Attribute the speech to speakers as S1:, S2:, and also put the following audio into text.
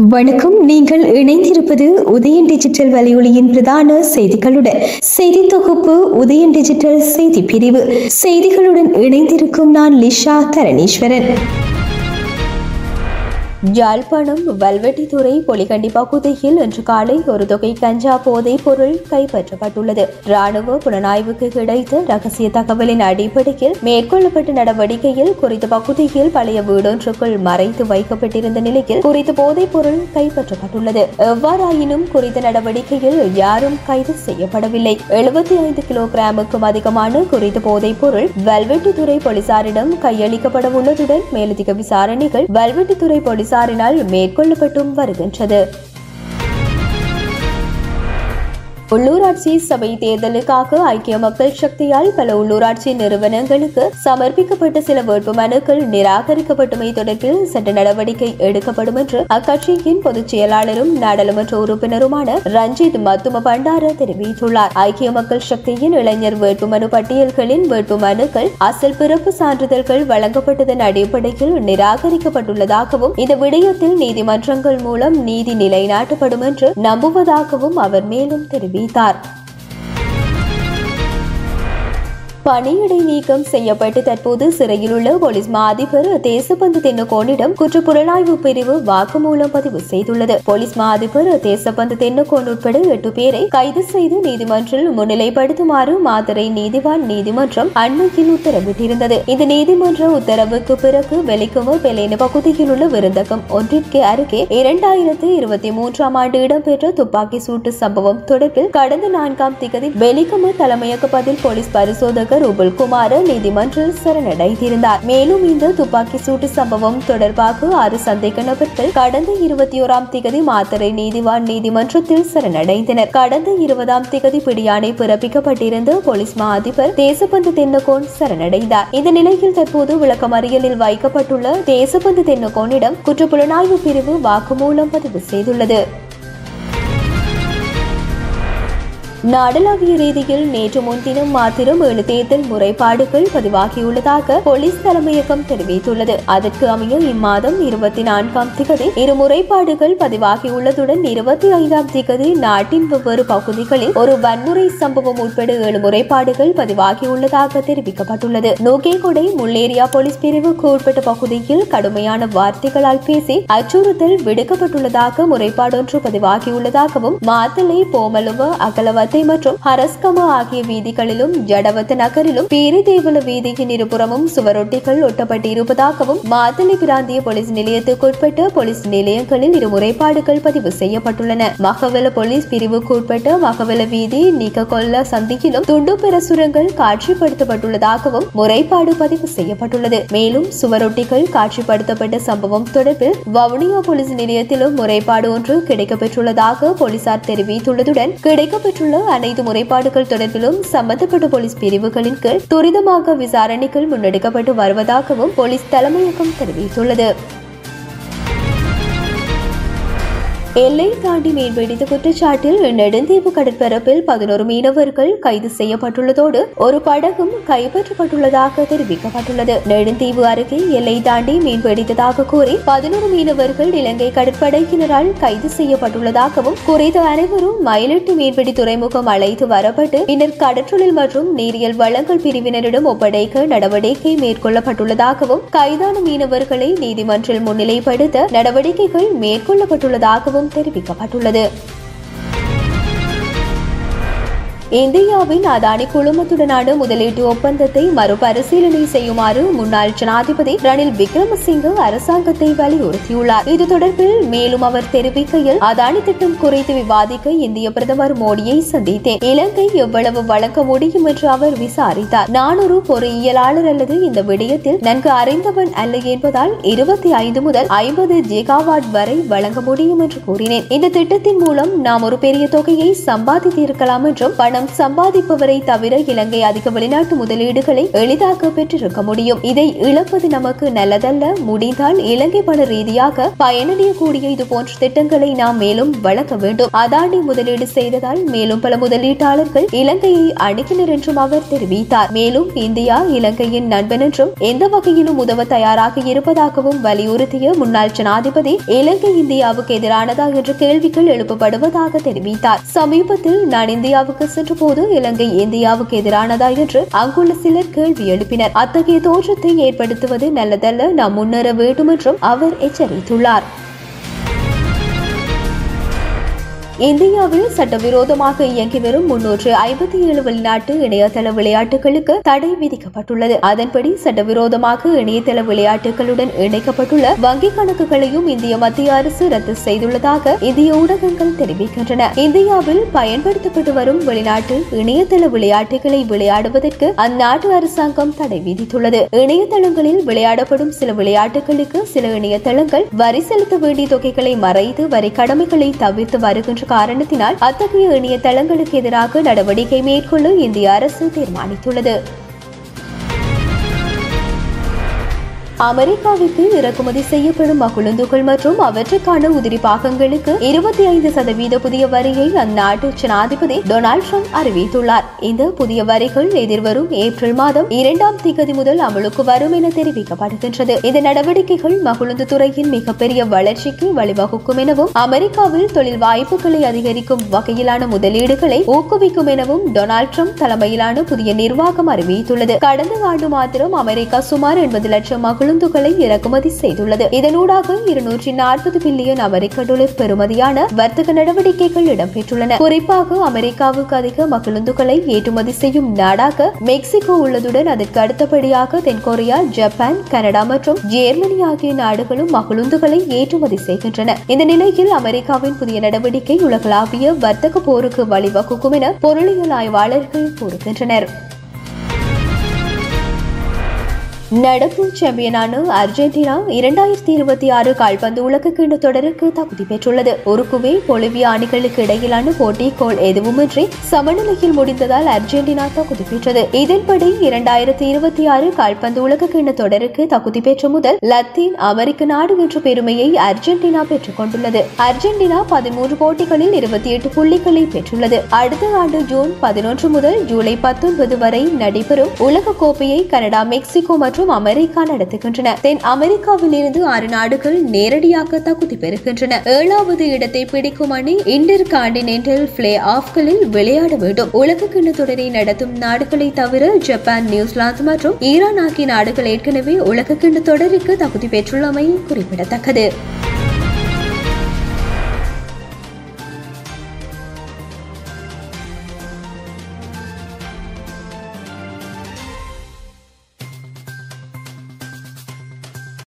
S1: வணக்கம். நீங்கள் இணைந்திருப்பது உதயன் டிஜிட்டல் வலையொலியின் பிரதான செய்திகளுடன். செய்தி தொகுப்பு உதயன் டிஜிட்டல் செய்தி பிரிவு. செய்திகளுடன் இணைந்திருக்கும் நான் லிஷா தரணீஸ்வரன். யாழ்ப்பாணம் வல்வெட்டித்துறை பொலிகண்டி பகுதியில் இன்று காலை ஒரு தொகை கஞ்சா போதைப் பொருள் கைப்பற்றப்பட்டுள்ளது. ராணுவ புலனாய்வுக்கு கிடைத்த ரகசிய தகவலின் அடிப்படையில் மேற்கொள்ளப்பட்ட நடவடிக்கையில் குறித்த பகுதியில் பழைய வீடொன்றுக்குள் மறைத்து வைக்கப்பட்டிருந்த நிலையில் குறித்த போதைப் பொருள் கைப்பற்றப்பட்டுள்ளது. எவ்வாறாயினும் குறித்த நடவடிக்கையில் யாரும் கைது செய்யப்படவில்லை. 75 கிலோகிராமுக்கும் அதிகமான குறித்த போதைப் பொருள் வல்வெட்டித்துறை போலீசாரிடம் கையளிக்கப்பட உள்ளதுடன் மேலதிக விசாரணைகள் வல்வெட்டித்துறை போலீசாரினால் மேற்கொள்ளப்பட்டும் வருகின்றது. உள்ளூராட்சி சபை தேர்தலுக்காக ஐக்கிய மக்கள் சக்தியால் பல உள்ளூராட்சி நிறுவனங்களுக்கு சமர்ப்பிக்கப்பட்ட சில வேட்பு மனுக்கள் நிராகரிக்கப்பட்டமை தொடர்பில் சட்ட நடவடிக்கை எடுக்கப்படும் என்று அக்கட்சியின் பொதுச் செயலாளரும் நாடாளுமன்ற உறுப்பினருமான ரஞ்சித் மத்தும பண்டார தெரிவித்துள்ளார். ஐக்கிய மக்கள் சக்தியின் இளைஞர் வேட்புமனு பட்டியல்களின் வேட்பு மனுக்கள் அசல் பிறப்பு சான்றிதழ்கள் வழங்கப்பட்டதன் அடிப்படையில் நிராகரிக்கப்பட்டுள்ளதாகவும் இந்த விடயத்தில் நீதிமன்றங்கள் மூலம் நீதி நிலைநாட்டப்படும் என்று நம்புவதாகவும் அவர் மேலும் தெரிவித்தார். பணியிடை நீக்கம் செய்யப்பட்டு தற்போது சிறையில் உள்ள போலீஸ் மா அதிபர் தேசபந்து தென்னகோனிடம் குற்றப்புலனாய்வு பிரிவு வாக்குமூலம் பதிவு செய்துள்ளது. போலீஸ் மா அதிபர் தேசபந்து தென்னகோன் உட்பட 8 பேரை கைது செய்து நீதிமன்றில் முன்னிலைப்படுத்துமாறு மாத்தறை நீதிவான் நீதிமன்றம் அண்மையில் உத்தரவிட்டிருந்தது. இந்த நீதிமன்ற உத்தரவுக்கு பிறகு வெலிக்கும பெலேன பகுதியில் உள்ள விருந்தகம் ஒன்றிற்கு அருகே 2023ஆம் ஆண்டு இடம்பெற்ற துப்பாக்கி சூட்டு சம்பவம் தொடர்பில் கடந்த 4ஆம் திகதி வெலிக்கும தலைமையக பதில் போலீஸ் பரிசோதகர் ரூபல்குமார் நீதிமன்றில் சரணடைந்திருந்தார். மேலும் இந்த துப்பாக்கி சூட்டு சம்பவம் தொடர்பாக 6 சந்தேக நபர்கள் கடந்த 21ஆம் திகதி மாத்தறை நீதிவான் நீதிமன்றத்தில் சரணடைந்தனர். கடந்த 20ஆம் திகதி பிடியாணை பிறப்பிக்கப்பட்டிருந்த போலீஸ் மா அதிபர் தேசபந்து தென்னகோன் சரணடைந்தார். இந்த நிலையில் தற்போது விளக்கமறியலில் வைக்கப்பட்டுள்ள தேசபந்து தென்னகோனிடம் குற்றப்புலனாய்வு பிரிவு வாக்குமூலம் பதிவு செய்துள்ளது. நாடளாவிய ரீதியில் நேற்று முன்தினம் மாத்திரம் 7 தேர்தல் முறைப்பாடுகள் பதிவாகியுள்ளதாக போலீஸ் தலைமையகம் தெரிவித்துள்ளது. அதற்கு அமைய இம்மாதம் 24ஆம் திகதி 2 முறைப்பாடுகள் பதிவாகியுள்ளதுடன் 25ஆம் திகதி நாட்டின் வெவ்வேறு பகுதிகளில் ஒரு வன்முறை சம்பவம் உட்பட 7 முறைப்பாடுகள் பதிவாகியுள்ளதாக தெரிவிக்கப்பட்டுள்ளது. நோகேகொடை முள்ளேரியா போலீஸ் பிரிவுக்கு உட்பட்ட பகுதியில் கடுமையான வார்த்தைகளால் பேசி அச்சுறுத்தல் விடுக்கப்பட்டுள்ளதாக முறைப்பாடொன்று பதிவாகியுள்ளதாகவும் மாத்தளை போமலுவ அகலவ மற்றும் ஹரஸ்கம ஆகிய வீதிகளிலும் ஜடவத்த நகரிலும் பேரிதேவல வீதியின் இருபுறமும் சுவரொட்டிகள் ஒட்டப்பட்டிருப்பதாகவும் மாத்தளை பிராந்திய போலீஸ் நிலையத்துக்குட்பட்ட போலீஸ் நிலையங்களில் 2 முறைப்பாடுகள் பதிவு செய்யப்பட்டுள்ளன. மகவல போலீஸ் பிரிவுக்கு உட்பட்ட மகவல வீதி நீக்ககொல்ல சந்தியிலும் துண்டு பிரசுரங்கள் காட்சிப்படுத்தப்பட்டுள்ளதாகவும் முறைப்பாடு பதிவு செய்யப்பட்டுள்ளது. மேலும் சுவரொட்டிகள் காட்சிப்படுத்தப்பட்ட சம்பவம் தொடர்பில் வவுனியா போலீஸ் நிலையத்திலும் முறைப்பாடு ஒன்று கிடைக்கப்பெற்றுள்ளதாக போலீசார் தெரிவித்துள்ளதுடன் கிடைக்கப்பெற்றுள்ள அனைத்து முறைப்பாடுகள் தொடர்பிலும் சம்பந்தப்பட்ட போலீஸ் பிரிவுகளின் கீழ் துரிதமாக விசாரணைகள் முன்னெடுக்கப்பட்டு வருவதாகவும் போலீஸ் தலைமையகம் தெரிவித்துள்ளது. எல்லை தாண்டி மீன்பிடித்த குற்றச்சாட்டில் நெடுந்தீவு கடற்பரப்பில் 11 மீனவர்கள் கைது செய்யப்பட்டுள்ளதோடு ஒரு படகும் கைப்பற்றப்பட்டுள்ளதாக தெரிவிக்கப்பட்டுள்ளது. நெடுந்தீவு அருகே எல்லை தாண்டி மீன்பிடித்ததாக கூறி 11 மீனவர்கள் இலங்கை கடற்படையினரால் கைது செய்யப்பட்டுள்ளதாகவும் குறித்த அனைவரும் மயிலட்டு மீன்பிடி துறைமுகம் அழைத்து வரப்பட்டு பின்னர் கடற்றொழில் மற்றும் நீரியல் வளங்கள் பிரிவினரிடம் ஒப்படைக்க நடவடிக்கை மேற்கொள்ளப்பட்டுள்ளதாகவும் கைதான மீனவர்களை நீதிமன்றில் முன்னிலைப்படுத்த நடவடிக்கைகள் மேற்கொள்ளப்பட்டுள்ளதாகவும் தெரிவிக்கப்பட்டுள்ளது. இந்தியாவின் அதானி குழுமத்துடனான முதலீட்டு ஒப்பந்தத்தை மறுபரிசீலனை செய்யுமாறு முன்னாள் ஜனாதிபதி ரணில் விக்ரமசிங்க அரசாங்கத்தை வலியுறுத்தியுள்ளார். இது தொடர்பில் மேலும் அவர் தெரிவிக்கையில், அதானி திட்டம் குறித்து விவாதிக்க இந்திய பிரதமர் மோடியை சந்தித்தேன். இலங்கை எவ்வளவு வழங்க முடியும் என்று அவர் விசாரித்தார். நான் ஒரு பொறியியலாளர் அல்லது இந்த விடயத்தில் நன்கு அறிந்தவன் அல்ல என்பதால் 25 முதல் 50 ஜிகாவாட் வரை வழங்க முடியும் என்று கூறினேன். இந்த திட்டத்தின் மூலம் நாம் ஒரு பெரிய தொகையை சம்பாதித்திருக்கலாம் என்றும் பணம் பணம் சம்பாதிப்பவரை தவிர இலங்கை அதிக வெளிநாட்டு முதலீடுகளை எளிதாக பெற்றிருக்க முடியும். இதை இழப்பது நமக்கு நல்லதல்ல. முடிந்தால் இலங்கை பண ரீதியாக பயனடையக்கூடிய இதுபோன்ற திட்டங்களை நாம் மேலும் வளர்க்க வேண்டும். அதானி முதலீடு செய்ததால் மேலும் பல முதலீட்டாளர்கள் இலங்கையை அணுகினர் என்றும் அவர் தெரிவித்தார். மேலும் இந்தியா இலங்கையின் நண்பன் என்றும் எந்த வகையிலும் உதவ தயாராக இருப்பதாகவும் வலியுறுத்திய முன்னாள் ஜனாதிபதி இலங்கை இந்தியாவுக்கு எதிரானதா என்ற கேள்விகள் எழுப்பப்படுவதாக தெரிவித்தார். சமீபத்தில் நான் இந்தியாவுக்கு சென்ற போது இலங்கை இந்தியாவுக்கு எதிரானதா என்று அங்குள்ள சிலர் கேள்வி எழுப்பினர். அத்தகைய தோற்றத்தை ஏற்படுத்துவது நல்லதல்ல. நாம் முன்னேற வேண்டும் என்றும் அவர் எச்சரித்துள்ளார். இந்தியாவில் சட்டவிரோதமாக இயங்கி வரும் 357 வெளிநாட்டு இணையதள விளையாட்டுகளுக்கு தடை விதிக்கப்பட்டுள்ளது. அதன்படி சட்டவிரோதமாக இணையதள விளையாட்டுகளுடன் இணைக்கப்பட்டுள்ள வங்கிக் கணக்குகளையும் இந்திய மத்திய அரசு ரத்து செய்துள்ளதாக இந்திய ஊடகங்கள் தெரிவிக்கின்றன. இந்தியாவில் பயன்படுத்தப்பட்டு வரும் வெளிநாட்டு இணையதள விளையாட்டுகளை விளையாடுவதற்கு அந்நாட்டு அரசாங்கம் தடை விதித்துள்ளது. இணையதளங்களில் விளையாடப்படும் சில விளையாட்டுகளுக்கு சில இணையதளங்கள் வரி செலுத்த வேண்டிய தொகைகளை மறைத்து வரி கடமைகளை தவிர்த்து வருகின்ற காரணத்தினால் அத்தகைய இணையதளங்களுக்கு எதிராக நடவடிக்கை மேற்கொள்ள இந்திய அரசு தீர்மானித்துள்ளது. அமெரிக்காவிற்கு இறக்குமதி செய்யப்படும் மகுழுந்துகள் மற்றும் அவற்றுக்கான உதிரி பாகங்களுக்கு 25% புதிய வரியை அந்நாட்டு ஜனாதிபதி டொனால்ட் ட்ரம்ப் அறிவித்துள்ளார். இந்த புதிய வரிகள் எதிர்வரும் ஏப்ரல் மாதம் 2ஆம் தேதி முதல் அமலுக்கு வரும் என தெரிவிக்கப்படுகின்றது. இந்த நடவடிக்கைகள் மகுழுந்து துறையின் மிகப்பெரிய வளர்ச்சிக்கு வழிவகுக்கும் எனவும் அமெரிக்காவில் தொழில் வாய்ப்புகளை அதிகரிக்கும் வகையிலான முதலீடுகளை ஊக்குவிக்கும் எனவும் டொனால்ட் ட்ரம்ப் தலைமையிலான புதிய நிர்வாகம் அறிவித்துள்ளது. கடந்த ஆண்டு மாத்திரம் அமெரிக்கா சுமார் 80 லட்சம் மகுழுந்துகளை இறக்குமதி செய்துள்ளது. இதனூடாக 240 பில்லியன் அமெரிக்க டாலர் பெறுமதியான வர்த்தக நடவடிக்கைகள் இடம்பெற்றுள்ளன. குறிப்பாக அமெரிக்காவுக்கு அதிக மகுழுந்துகளை ஏற்றுமதி செய்யும் நாடாக மெக்சிகோ உள்ளதுடன் அதற்கு அடுத்தபடியாக தென்கொரியா, ஜப்பான், கனடா மற்றும் ஜெர்மனி ஆகிய நாடுகளும் மகுழுந்துகளை ஏற்றுமதி செய்கின்றன. இந்த நிலையில் அமெரிக்காவின் புதிய நடவடிக்கை உலகளாவிய வர்த்தக போருக்கு வழிவகுக்கும் என பொருளியல் ஆய்வாளர்கள் கூறுகின்றனர். நடப்பு சாம்பியனான அர்ஜென்டினா 2026 கால்பந்து உலகக்கிண்ண தொடருக்கு தகுதி பெற்றுள்ளது. உருகுவே, பொலிவியா அணிகளுக்கு இடையிலான போட்டி கோல் எதுவுமின்றி சமநிலையில் முடிந்ததால் அர்ஜென்டினா தகுதி பெற்றது. இதன்படி 2026 கால்பந்து உலகக்கிண்ண தொடருக்கு தகுதி பெற்ற முதல் லத்தீன் அமெரிக்க நாடு என்ற பெருமையை அர்ஜென்டினா பெற்றுக் கொண்டுள்ளது. அர்ஜென்டினா 13 போட்டிகளில் 28 புள்ளிகளை பெற்றுள்ளது. அடுத்த ஆண்டு ஜூன் 11 முதல் ஜூலை 19 வரை நடைபெறும் உலக கோப்பையை கனடா, மெக்சிகோ மற்றும் அமெரிக்கா நடத்துகின்றன. தென் அமெரிக்காவில் இருந்து 6 நாடுகள் நேரடியாக தகுதி பெறுகின்றன. 7வது இடத்தை பிடிக்கும் அணி இன்டர் கான்டினென்டல் பிளே ஆஃப்களில் விளையாட வேண்டும். உலகக்கிண்ண தொடரை நடத்தும் நாடுகளை தவிர ஜப்பான், நியூசிலாந்து மற்றும் ஈரான் ஆகிய நாடுகள் ஏற்கனவே உலகக்கிண்ண தொடருக்கு தகுதி பெற்றுள்ளமை குறிப்பிடத்தக்கது.